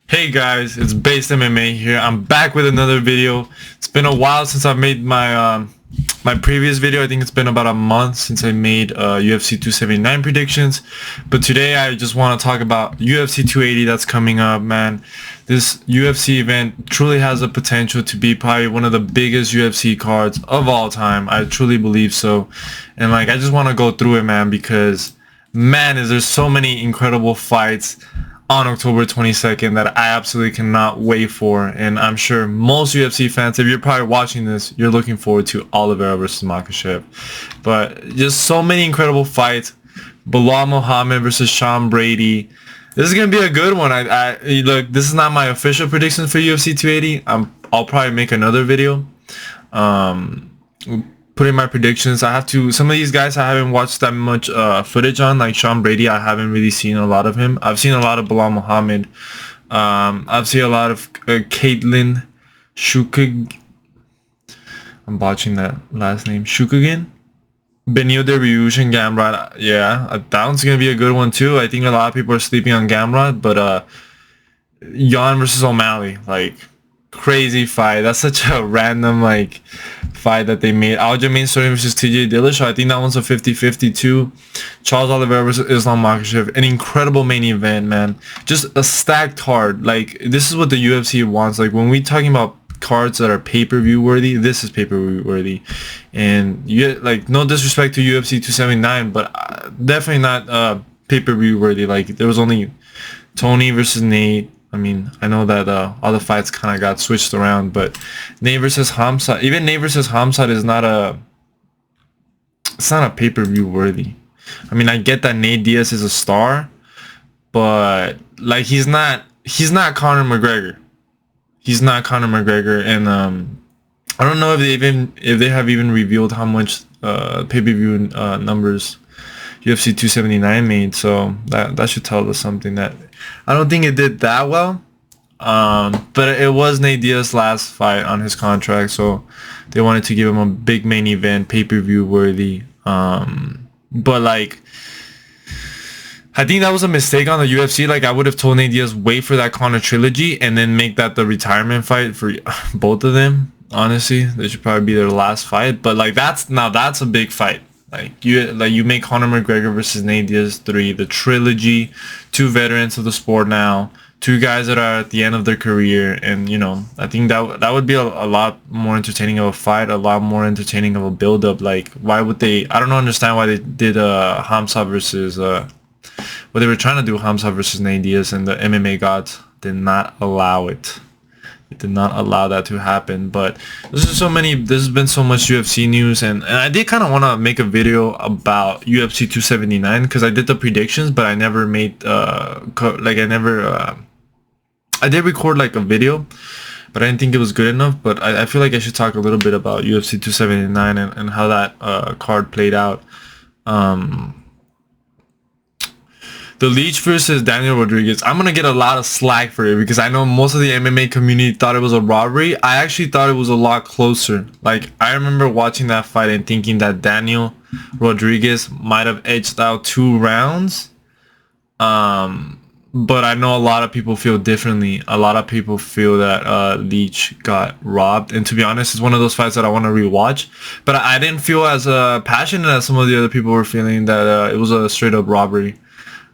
Hey guys, it's Based MMA here. I'm back with another video. It's been a while since I made my previous video. I think it's been about a month since I made UFC 279 predictions. But today I just want to talk about UFC 280 that's coming up, man. This UFC event truly has the potential to be probably one of the biggest UFC cards of all time. I truly believe so. And I just want to go through it, man, because man, is there so many incredible fights on October 22nd that I absolutely cannot wait for, and I'm sure most UFC fans, if you're probably watching this, you're looking forward to Oliveira versus Makhachev. But just so many incredible fights. Bilal Muhammad versus Sean Brady. This is gonna be a good one. I look, this is not my official prediction for UFC 280. I'll probably make another video putting my predictions. I have to, some of these guys I haven't watched that much footage on, like Sean Brady. I haven't really seen a lot of him. I've seen a lot of Bilal Muhammad. I've seen a lot of Caitlin Shukag. I'm botching that last name. Shukagin? Benil Dariush Gamrot. Yeah, that one's gonna be a good one too. I think a lot of people are sleeping on Gamrot, but Jan versus O'Malley, crazy fight. That's such a random fight that they made. Aljamain Sterling versus TJ Dillashaw. I think that one's a 50-50 too. Charles Oliveira versus Islam Makhachev. An incredible main event, man. Just a stacked card. This is what the UFC wants. When we talking about cards that are pay-per-view worthy, this is pay-per-view worthy. And you get, no disrespect to UFC 279, but definitely not pay-per-view worthy. There was only Tony versus Nate. I mean, I know that all the fights kind of got switched around, but Nate versus Hamzat, even Nate versus Hamzat is not it's not a pay-per-view worthy. I mean, I get that Nate Diaz is a star, but he's not Conor McGregor. He's not Conor McGregor, and I don't know if they have even revealed how much pay-per-view numbers UFC 279 made, so that should tell us something. That I don't think it did that well, but it was Nate Diaz's last fight on his contract, so they wanted to give him a big main event, pay-per-view worthy. But I think that was a mistake on the UFC. I would have told Nate Diaz, wait for that Conor trilogy and then make that the retirement fight for both of them. Honestly, they should probably be their last fight. But that's a big fight. You make Conor McGregor versus Nate Diaz 3, the trilogy, two veterans of the sport now, two guys that are at the end of their career, and I think that would be a lot more entertaining of a fight, a lot more entertaining of a build-up. Why would they? I don't understand why they did Hamzat versus what they were trying to do, Hamzat versus Nate Diaz, and the MMA gods did not allow it. It did not allow that to happen. But there's been so much UFC news, and I did kind of want to make a video about UFC 279 because I did the predictions, but I never made I did record a video, but I didn't think it was good enough. But I feel like I should talk a little bit about UFC 279 and how that card played out. The Leech versus Daniel Rodriguez. I'm going to get a lot of slack for it because I know most of the MMA community thought it was a robbery. I actually thought it was a lot closer. I remember watching that fight and thinking that Daniel Rodriguez might have edged out 2 rounds. But I know a lot of people feel differently. A lot of people feel that Leech got robbed. And to be honest, it's one of those fights that I want to rewatch. But I didn't feel as passionate as some of the other people were feeling that it was a straight up robbery.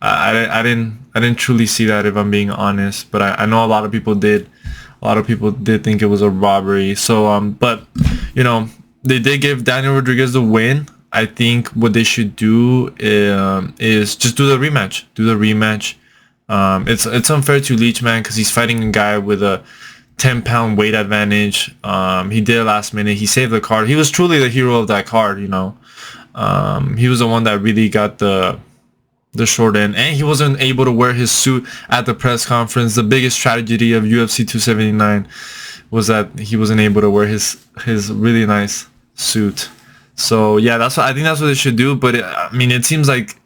I didn't truly see that, if I'm being honest, but I know a lot of people did. A lot of people did think it was a robbery. So but they did give Daniel Rodriguez the win. I think what they should do is just do the rematch. It's unfair to Leech, man, because he's fighting a guy with a 10-pound weight advantage. He did it last minute. He saved the card. He was truly the hero of that card. He was the one that really got the short end, and he wasn't able to wear his suit at the press conference. The biggest tragedy of UFC 279 was that he wasn't able to wear his really nice suit. So yeah, I think that's what they should do. But it seems like,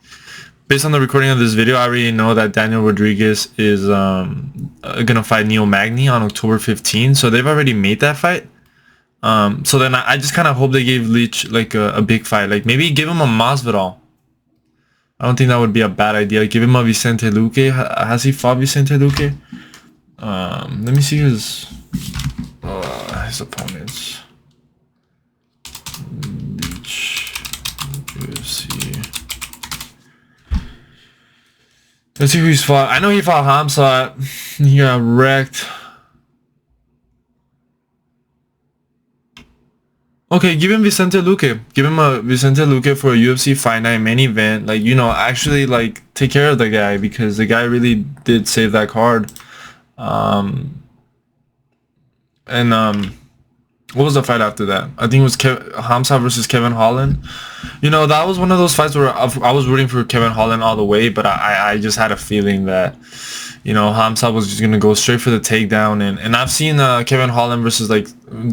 based on the recording of this video, I already know that Daniel Rodriguez is gonna fight Neil Magny on October 15th. So they've already made that fight. So then I just kind of hope they gave Leech a big fight. Maybe give him a Masvidal. I don't think that would be a bad idea. Give him a Vicente Luque. Has he fought Vicente Luque? Let me see his opponents. Beach UFC. Let's see who he's fought. I know he fought Hamzat. He got wrecked. Okay, give him Vicente Luque. Give him a Vicente Luque for a UFC Fight Night main event. Like, you know, actually, like, take care of the guy, because the guy really did save that card. What was the fight after that? I think it was Hamzat versus Kevin Holland. You know, that was one of those fights where I was rooting for Kevin Holland all the way, but I just had a feeling that, you know, Hamzat was just gonna go straight for the takedown. And I've seen Kevin Holland versus like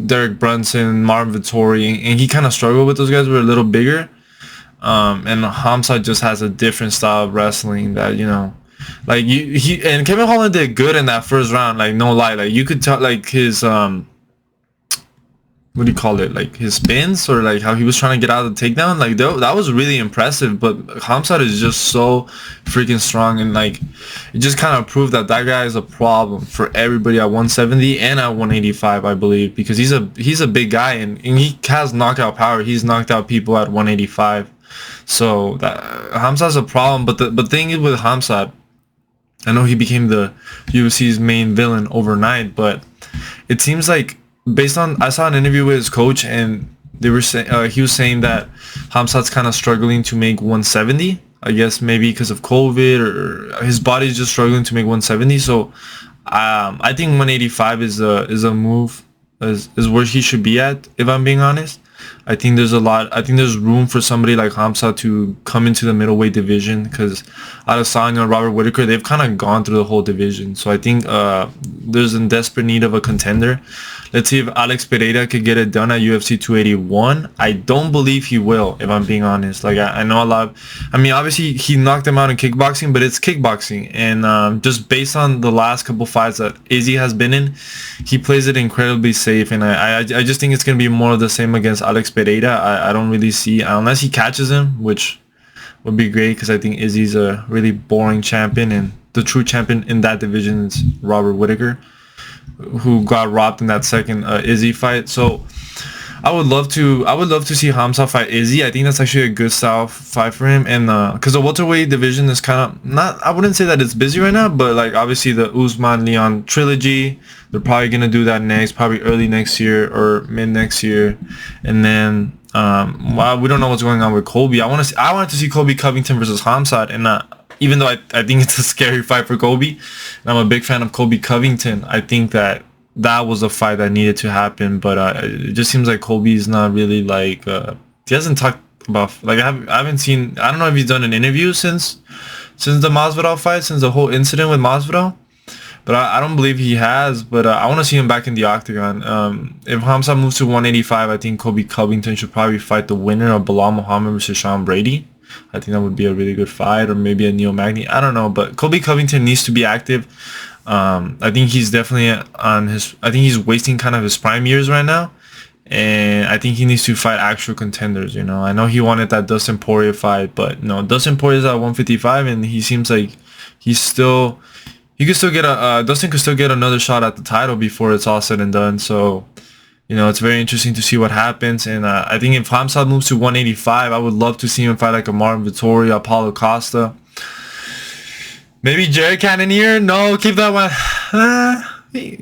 Derek Brunson, Marvin Vettori, and he kind of struggled with those guys who were a little bigger. And Hamzat just has a different style of wrestling that, you know, like he and Kevin Holland did good in that first round. Like, no lie, like you could tell, like his what do you call it, like his spins, or like how he was trying to get out of the takedown, like that was really impressive. But Hamzat is just so freaking strong, and like it just kind of proved that guy is a problem for everybody at 170 and at 185, I believe, because he's a big guy, and he has knockout power. He's knocked out people at 185, so that Hamzat's a problem. But the thing is with Hamzat, I know he became the UFC's main villain overnight, but it seems like, based on, I saw an interview with his coach, and they were saying he was saying that Hamzat's kind of struggling to make 170. I guess maybe because of COVID, or his body's just struggling to make 170. So I think 185 is a move, is where he should be at, if I'm being honest. I think there's room for somebody like Hamzat to come into the middleweight division, because Adesanya and Robert Whittaker, they've kind of gone through the whole division. So I think there's in desperate need of a contender. Let's see if Alex Pereira could get it done at UFC 281. I don't believe he will, if I'm being honest. Like, I know a lot. I mean, obviously he knocked him out in kickboxing, but it's kickboxing, and just based on the last couple fights that Izzy has been in, he plays it incredibly safe. And I just think it's gonna be more of the same against Alex Pereira. I don't really see, unless he catches him, which would be great, because I think Izzy's a really boring champion, and the true champion in that division is Robert Whittaker, who got robbed in that second Izzy fight. So I would love to see Hamzat fight Izzy. I think that's actually a good style fight for him, and because the welterweight division is kind of not, I wouldn't say that it's busy right now, but like obviously the Usman Leon trilogy, they're probably gonna do that next, probably early next year or mid next year. And then well, we don't know what's going on with Colby. I wanted to see Colby Covington versus Hamzat, and even though I think it's a scary fight for Colby, and I'm a big fan of Colby Covington, I think that was a fight that needed to happen. But it just seems like Colby's not really like, he hasn't talked about, like, I haven't seen, I don't know if he's done an interview since the Masvidal fight, since the whole incident with Masvidal, but I don't believe he has. But I want to see him back in the octagon. If Hamzat moves to 185, I think Colby Covington should probably fight the winner of Bilal Muhammad versus Sean Brady. I think that would be a really good fight, or maybe a Neil Magny. I don't know, but Colby Covington needs to be active. I think he's definitely I think he's wasting kind of his prime years right now, and I think he needs to fight actual contenders. You know, I know he wanted that Dustin Poirier fight, but no, Dustin Poirier's at 155, and he seems like he could still get Dustin could still get another shot at the title before it's all said and done. So, you know, it's very interesting to see what happens. And I think if Hamzat moves to 185, I would love to see him fight like a Martin Vettori, Paulo Costa. Maybe Jared Cannonier? No, keep that one.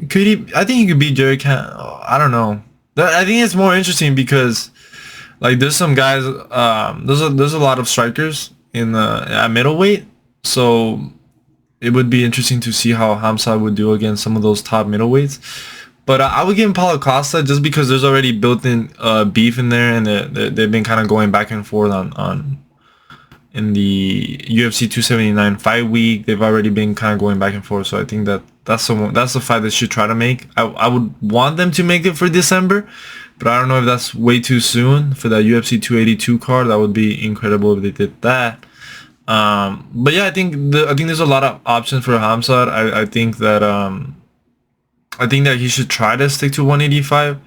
Could he? I think he could beat Jared I don't know. I think it's more interesting because, like, there's some guys, there's a lot of strikers at middleweight. So it would be interesting to see how Hamzat would do against some of those top middleweights. But I would give him Paulo Costa just because there's already built-in beef in there, and they've been kind of going back and forth in the UFC 279 fight week. They've already been kind of going back and forth. So I think that's the fight they should try to make. I would want them to make it for December, but I don't know if that's way too soon for that UFC 282 card. That would be incredible if they did that. But yeah, I think there's a lot of options for Hamzat. I think that he should try to stick to 185.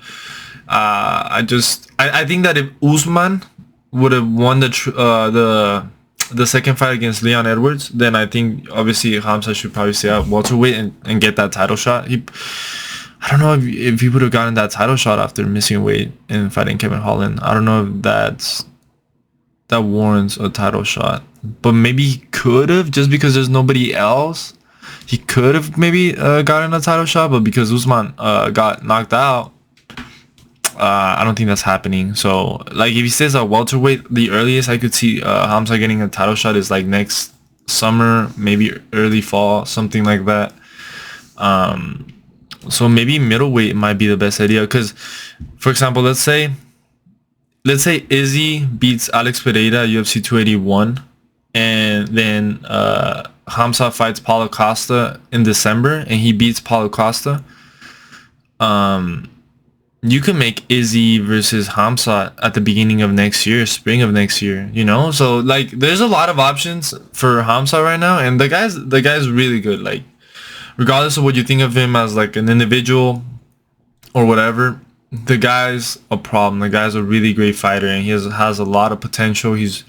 I think that if Usman would have won the the second fight against Leon Edwards, then I think obviously Hamza should probably stay at welterweight and get that title shot. I don't know if he would have gotten that title shot after missing weight and fighting Kevin Holland. I don't know if that warrants a title shot, but maybe he could have, just because there's nobody else. He could have maybe gotten a title shot, but because Usman got knocked out, I don't think that's happening. So like if he stays at welterweight, the earliest I could see Hamza getting a title shot is like next summer, maybe early fall, something like that. So maybe middleweight might be the best idea, because for example, let's say Izzy beats Alex Pereira at UFC 281, and then Hamza fights Paulo Costa in December and he beats Paulo Costa. You can make Izzy versus Hamza at the beginning of next year, spring of next year, you know? So like there's a lot of options for Hamza right now, and the guy's really good. Like regardless of what you think of him as like an individual or whatever, the guy's a problem. The guy's a really great fighter, and he has a lot of potential. He's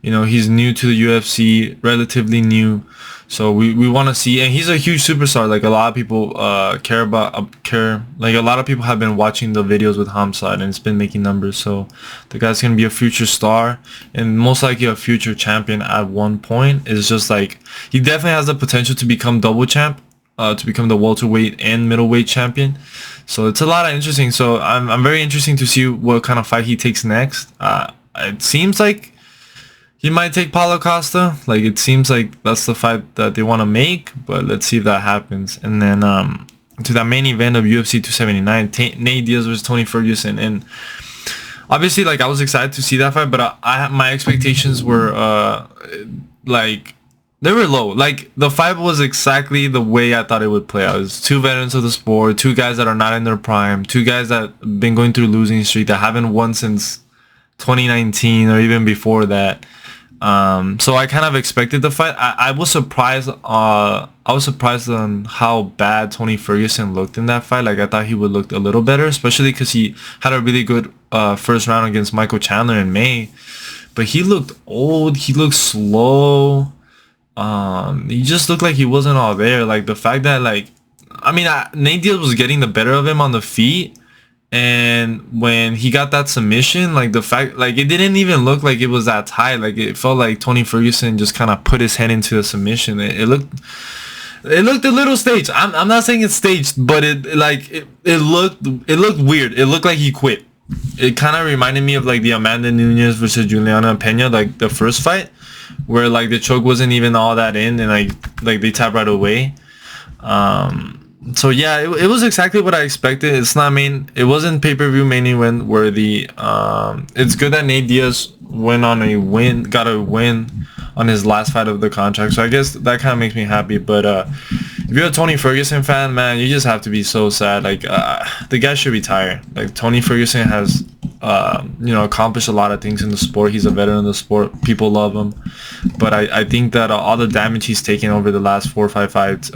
new to the UFC, relatively new. So we want to see, and he's a huge superstar. Like a lot of people care. Like a lot of people have been watching the videos with Hamza, and it's been making numbers. So the guy's gonna be a future star, and most likely a future champion at one point. It's just like he definitely has the potential to become double champ, to become the welterweight and middleweight champion. So it's a lot of interesting. So I'm very interesting to see what kind of fight he takes next. It seems like he might take Paulo Costa. Like it seems like that's the fight that they want to make, but let's see if that happens. And then to that main event of UFC 279, Nate Diaz versus Tony Ferguson. And obviously, like I was excited to see that fight, but my expectations were like they were low. Like the fight was exactly the way I thought it would play out. It was two veterans of the sport, two guys that are not in their prime, two guys that have been going through losing streak, that haven't won since 2019 or even before that. So I kind of expected the fight. I was surprised. I was surprised on how bad Tony Ferguson looked in that fight. Like I thought he would look a little better, especially because he had a really good first round against Michael Chandler in May. But he looked old. He looked slow. He just looked like he wasn't all there. Like the fact that Nate Diaz was getting the better of him on the feet. And when he got that submission, like the fact, like it didn't even look like it was that tight. Like it felt like Tony Ferguson just kind of put his head into the submission. It looked a little staged. I'm not saying it's staged, but it looked weird. It looked like he quit. It kind of reminded me of like the Amanda Nunes versus Juliana Pena, like the first fight, where like the choke wasn't even all that in, and like they tapped right away. So yeah, it was exactly what I expected. It wasn't pay-per-view main event worthy. It's good that Nate Diaz got a win on his last fight of the contract. So I guess that kind of makes me happy. But if you're a Tony Ferguson fan, man, you just have to be so sad. Like the guy should retire. Like Tony Ferguson has accomplished a lot of things in the sport. He's a veteran of the sport. People love him. But I think that all the damage he's taken over the last 4 or 5 fights,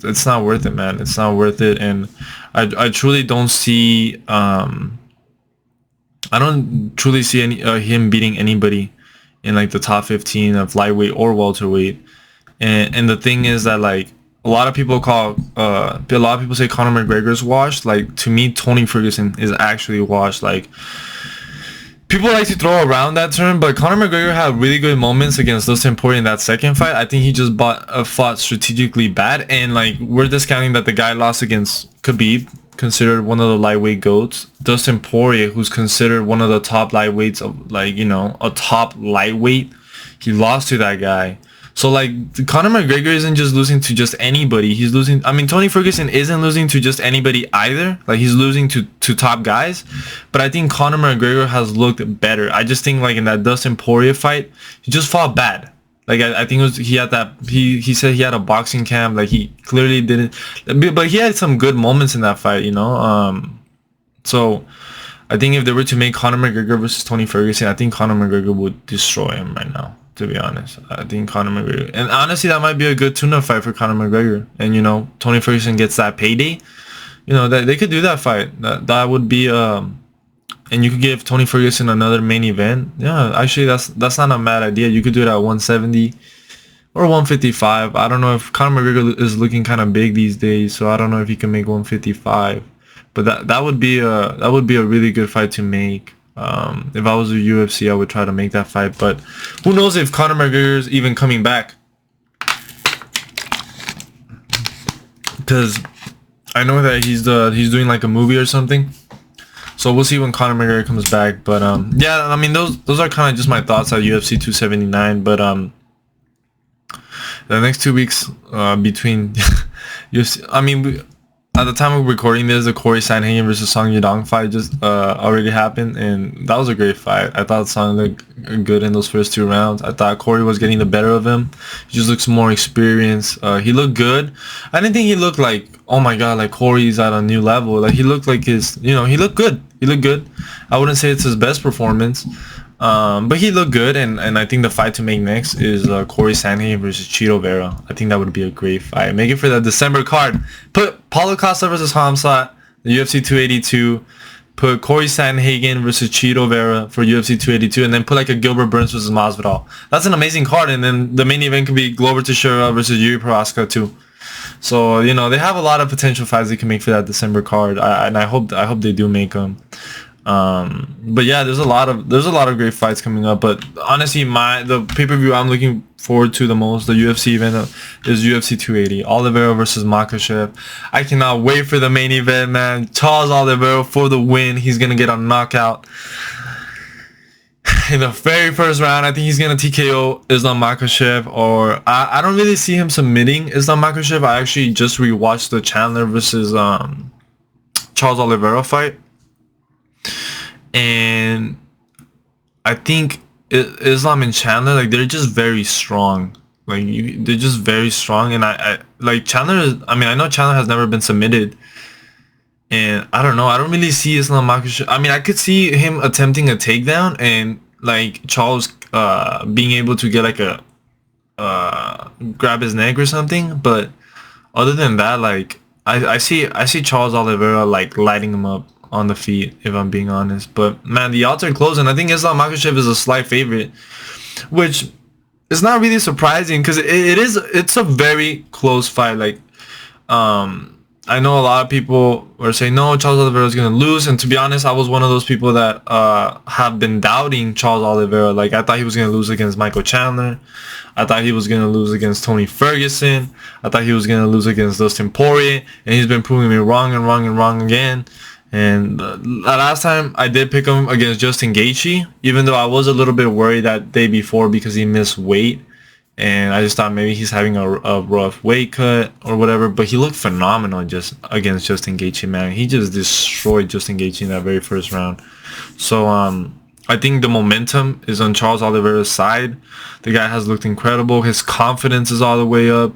it's not worth it, man. It's not worth it. And I truly don't see him beating anybody in like the top 15 of lightweight or welterweight. And the thing is that like a lot of people say Conor McGregor's washed. Like to me, Tony Ferguson is actually washed. Like people like to throw around that term, but Conor McGregor had really good moments against Dustin Poirier in that second fight. I think he just fought strategically bad, and like we're discounting that the guy lost against Khabib, considered one of the lightweight goats. Dustin Poirier, who's considered one of the top lightweights of a top lightweight, he lost to that guy. So like Conor McGregor isn't just losing to just anybody. He's losing. I mean, Tony Ferguson isn't losing to just anybody either. Like he's losing to top guys. But I think Conor McGregor has looked better. I just think like in that Dustin Poirier fight, he just fought bad. Like I think he had that. He said he had a boxing camp. Like he clearly didn't. But he had some good moments in that fight. So I think if they were to make Conor McGregor versus Tony Ferguson, I think Conor McGregor would destroy him right now. To be honest, I think Conor McGregor, and honestly, that might be a good tune-up fight for Conor McGregor. And Tony Ferguson gets that payday. That they could do that fight. That would be and you could give Tony Ferguson another main event. Yeah, actually, that's not a mad idea. You could do it at 170 or 155. I don't know if Conor McGregor is looking kind of big these days, so I don't know if he can make 155. But that would be a really good fight to make. If I was a UFC, I would try to make that fight. But who knows if Conor McGregor is even coming back? Because I know that he's doing like a movie or something. So we'll see when Conor McGregor comes back. But yeah, I mean those are kind of just my thoughts at UFC 279. But the next 2 weeks between UFC, I mean at the time of recording this, the Corey Sandhagen versus Song Yadong fight just already happened, and that was a great fight. I thought Song looked good in those first 2 rounds. I thought Corey was getting the better of him. He just looks more experienced. He looked good. I didn't think he looked like, oh my god, like Corey's at a new level. Like he looked like his, he looked good. He looked good. I wouldn't say it's his best performance, but he looked good, and I think the fight to make next is Corey Sandhagen versus Chito Vera. I think that would be a great fight. Make it for the December card. Put Paulo Costa versus Hamzat, the UFC 282. Put Corey Sandhagen versus Chito Vera for UFC 282, and then put like a Gilbert Burns versus Masvidal. That's an amazing card, and then the main event could be Glover Teixeira versus Yuri Prochazka too. So they have a lot of potential fights they can make for that December card, and I hope they do make them. But yeah, there's a lot of great fights coming up. But honestly, the pay-per-view I'm looking forward to the most, the UFC event, is UFC 280, Oliveira versus Makhachev. I cannot wait for the main event, man. Charles Oliveira for the win. He's gonna get a knockout in the very first round. I think he's gonna TKO Islam Makhachev, or I don't really see him submitting Islam Makhachev. I actually just rewatched the Chandler versus Charles Oliveira fight, and I think Islam and Chandler, like, they're just very strong. Like, they're just very strong, and I like Chandler. I mean, I know Chandler has never been submitted, and I don't know. I don't really see Islam Makhachev. I mean, I could see him attempting a takedown and like Charles being able to get like a grab his neck or something. But other than that, like I see Charles Oliveira like lighting him up on the feet, if I'm being honest. But man, the odds are close, and I think Islam Makhachev is a slight favorite, which is not really surprising because it's a very close fight. Like I know a lot of people were saying, no, Charles Oliveira is going to lose. And to be honest, I was one of those people that have been doubting Charles Oliveira. Like, I thought he was going to lose against Michael Chandler. I thought he was going to lose against Tony Ferguson. I thought he was going to lose against Dustin Poirier. And he's been proving me wrong and wrong and wrong again. And last time I did pick him against Justin Gaethje, even though I was a little bit worried that day before because he missed weight. And I just thought maybe he's having a rough weight cut or whatever, but he looked phenomenal just against Justin Gaethje, man. He just destroyed Justin Gaethje in that very first round. So I think the momentum is on Charles Oliveira's side. The guy has looked incredible. His confidence is all the way up.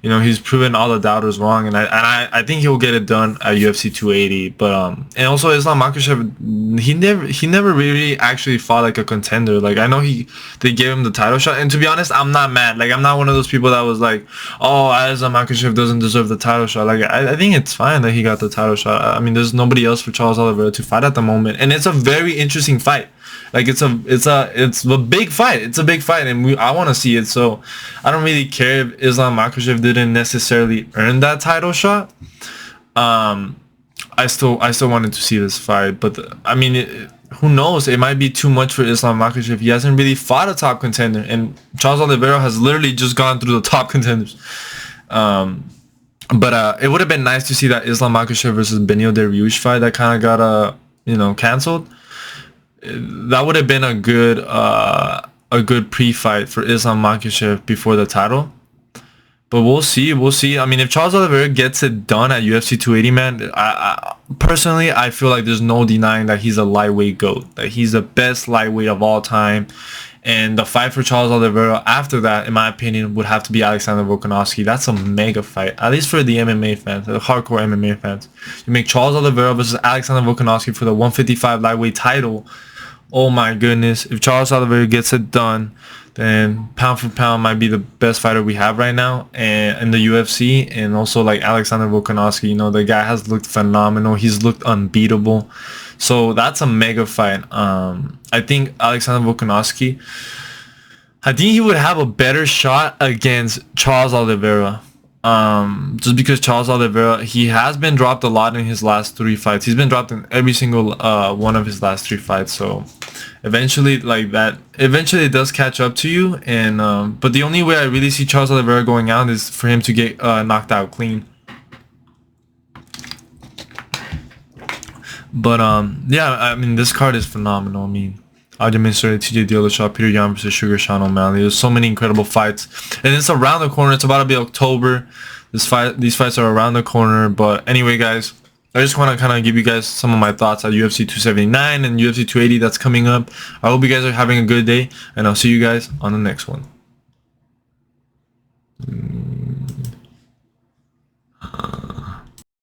He's proven all the doubters wrong, and I think he'll get it done at UFC 280. But and also Islam Makhachev, he never really actually fought like a contender. Like, I know they gave him the title shot, and to be honest, I'm not mad. Like, I'm not one of those people that was like, oh, Islam Makhachev doesn't deserve the title shot. Like, I think it's fine that he got the title shot. I mean, there's nobody else for Charles Oliveira to fight at the moment, and it's a very interesting fight. Like, it's a big fight. It's a big fight, and I want to see it. So I don't really care if Islam Makhachev didn't necessarily earn that title shot. I still wanted to see this fight, but I mean, who knows? It might be too much for Islam Makhachev. He hasn't really fought a top contender, and Charles Oliveira has literally just gone through the top contenders. But it would have been nice to see that Islam Makhachev versus Beneil Dariush fight that kind of got canceled. That would have been a good pre-fight for Islam Makhachev before the title. But we'll see. I mean, if Charles Oliveira gets it done at UFC 280, man, I personally, I feel like there's no denying that he's a lightweight GOAT. That he's the best lightweight of all time. And the fight for Charles Oliveira after that, in my opinion, would have to be Alexander Volkanovski. That's a mega fight, at least for the MMA fans, the hardcore MMA fans. You make Charles Oliveira versus Alexander Volkanovski for the 155 lightweight title. Oh my goodness. If Charles Oliveira gets it done, then pound for pound might be the best fighter we have right now and in the UFC. And also like Alexander Volkanovski, you know, the guy has looked phenomenal. He's looked unbeatable. So that's a mega fight. I think Alexander Volkanovski, I think he would have a better shot against Charles Oliveira. Just because Charles Oliveira, he has been dropped a lot in his last 3 fights. He's been dropped in every single one of his last 3 fights. So eventually, like that, eventually it does catch up to you. And but the only way I really see Charles Oliveira going out is for him to get knocked out clean. But yeah, I mean, this card is phenomenal. I mean, Aljamain Sterling, TJ Dillashaw, Peter Yan versus Sugar Sean O'Malley. There's so many incredible fights, and it's around the corner. It's about to be October. These fights are around the corner. But anyway, guys, I just want to kind of give you guys some of my thoughts on UFC 279 and UFC 280 that's coming up. I hope you guys are having a good day, and I'll see you guys on the next one.